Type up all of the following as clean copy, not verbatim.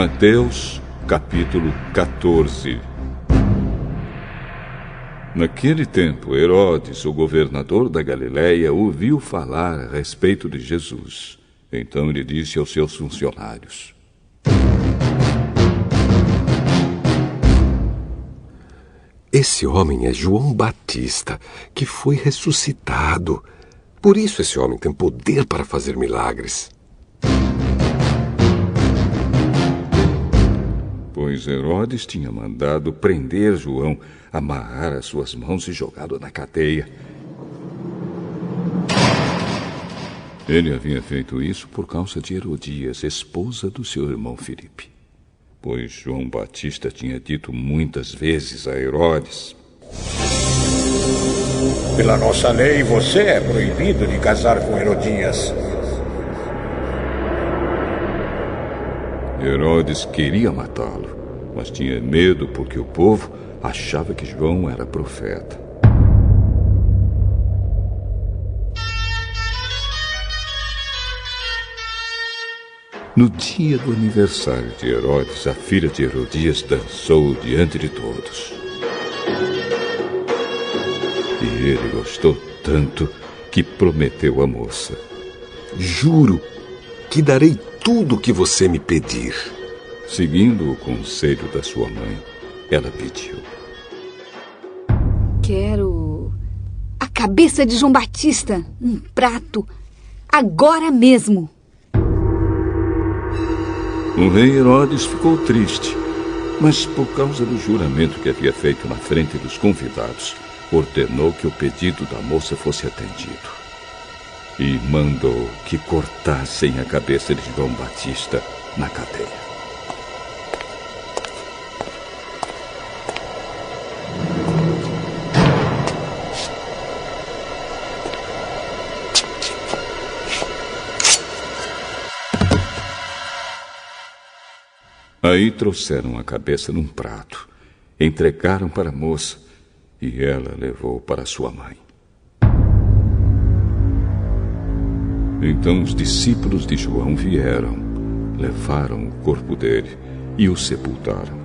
Mateus, capítulo 14. Naquele tempo, Herodes, o governador da Galileia, ouviu falar a respeito de Jesus. Então ele disse aos seus funcionários: Esse homem é João Batista, que foi ressuscitado. Por isso esse homem tem poder para fazer milagres. Pois Herodes tinha mandado prender João, amarrar as suas mãos e jogá-lo na cadeia. Ele havia feito isso por causa de Herodias, esposa do seu irmão Filipe. Pois João Batista tinha dito muitas vezes a Herodes: Pela nossa lei, você é proibido de casar com Herodias. Herodes queria matá-lo, mas tinha medo porque o povo achava que João era profeta. No dia do aniversário de Herodes, a filha de Herodias dançou diante de todos. E ele gostou tanto que prometeu à moça: Juro que darei tudo o que você me pedir. Seguindo o conselho da sua mãe, ela pediu: Quero a cabeça de João Batista, um prato, agora mesmo. O rei Herodes ficou triste, mas por causa do juramento que havia feito na frente dos convidados, ordenou que o pedido da moça fosse atendido. E mandou que cortassem a cabeça de João Batista na cadeia. Aí trouxeram a cabeça num prato, entregaram para a moça e ela levou para sua mãe. Então os discípulos de João vieram, levaram o corpo dele e o sepultaram.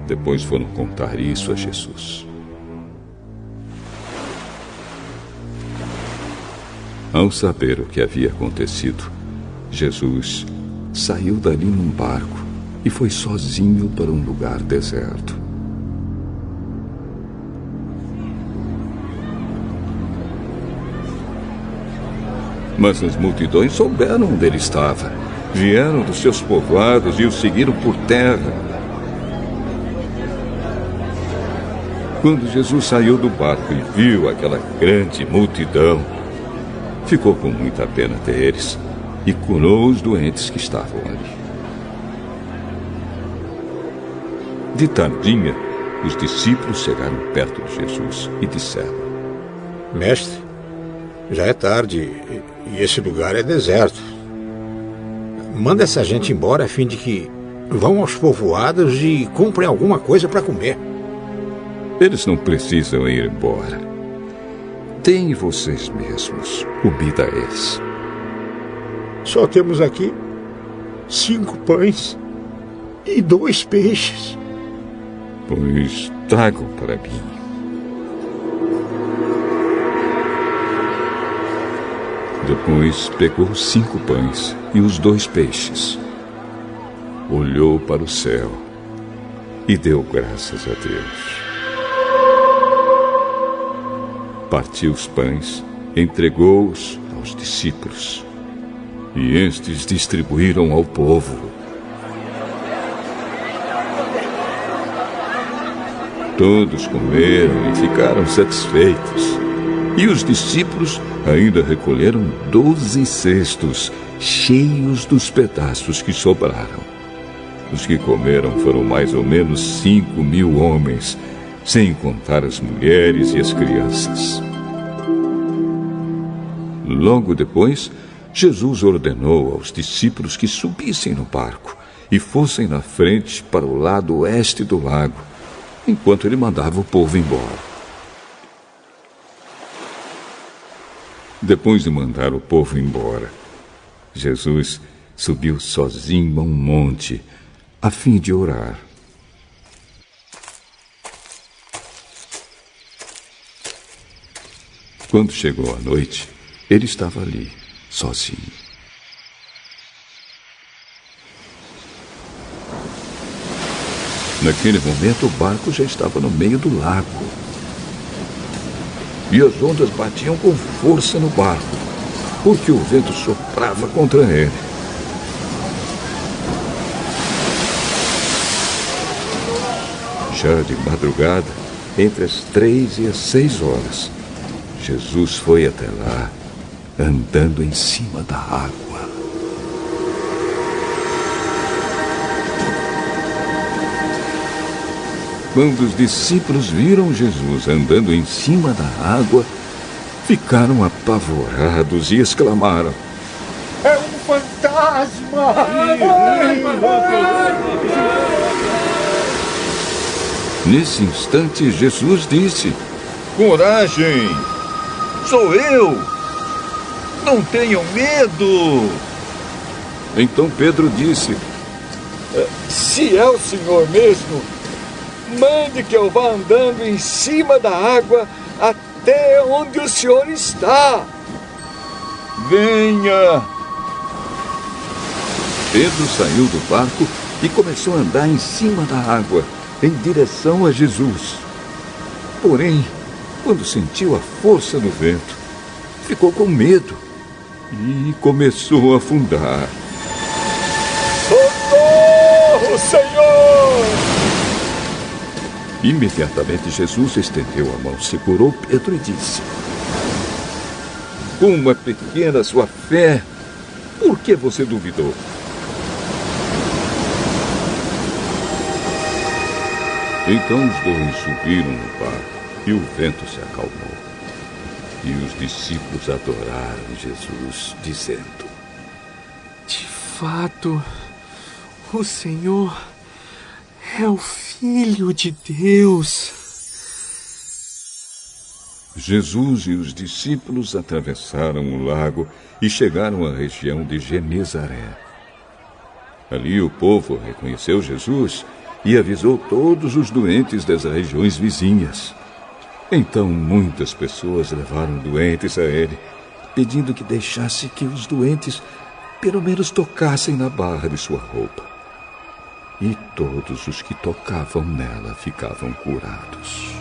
Depois foram contar isso a Jesus. Ao saber o que havia acontecido, Jesus saiu dali num barco e foi sozinho para um lugar deserto. Mas as multidões souberam onde ele estava. Vieram dos seus povoados e o seguiram por terra. Quando Jesus saiu do barco e viu aquela grande multidão, ficou com muita pena deles e curou os doentes que estavam ali. De tardinha, os discípulos chegaram perto de Jesus e disseram: Mestre, já é tarde e esse lugar é deserto. Manda essa gente embora a fim de que vão aos povoados e comprem alguma coisa para comer. Eles não precisam ir embora. Deem vocês mesmos comida a eles. Só temos aqui 5 pães e 2 peixes. Pois tragam para mim. Depois pegou 5 pães e os 2 peixes. Olhou para o céu e deu graças a Deus. Partiu os pães, entregou-os aos discípulos. E estes distribuíram ao povo. Todos comeram e ficaram satisfeitos. E os discípulos ainda recolheram 12 cestos, cheios dos pedaços que sobraram. Os que comeram foram mais ou menos 5.000 homens, sem contar as mulheres e as crianças. Logo depois, Jesus ordenou aos discípulos que subissem no barco e fossem na frente para o lado oeste do lago, enquanto ele mandava o povo embora. Depois de mandar o povo embora, Jesus subiu sozinho a um monte, a fim de orar. Quando chegou a noite, ele estava ali, sozinho. Naquele momento, o barco já estava no meio do lago. E as ondas batiam com força no barco, porque o vento soprava contra ele. Já de madrugada, entre as 3 e as 6 horas, Jesus foi até lá, andando em cima da água. Quando os discípulos viram Jesus andando em cima da água, ficaram apavorados e exclamaram: "É um fantasma!" Nesse instante, Jesus disse: "Coragem! Sou eu! Não tenham medo!" Então Pedro disse: "Se é o Senhor mesmo, mande que eu vá andando em cima da água até onde o Senhor está." "Venha!" Pedro saiu do barco e começou a andar em cima da água, em direção a Jesus. Porém, quando sentiu a força do vento, ficou com medo e começou a afundar. "Socorro, Senhor!" Imediatamente Jesus estendeu a mão, segurou Pedro e disse: "Como é pequena a sua fé, por que você duvidou?" Então os dois subiram no barco e o vento se acalmou. E os discípulos adoraram Jesus, dizendo: "De fato, o Senhor é o Filho de Deus." Jesus e os discípulos atravessaram o lago e chegaram à região de Genezaré. Ali o povo reconheceu Jesus e avisou todos os doentes das regiões vizinhas. Então muitas pessoas levaram doentes a ele, pedindo que deixasse que os doentes pelo menos tocassem na barra de sua roupa. E todos os que tocavam nela ficavam curados.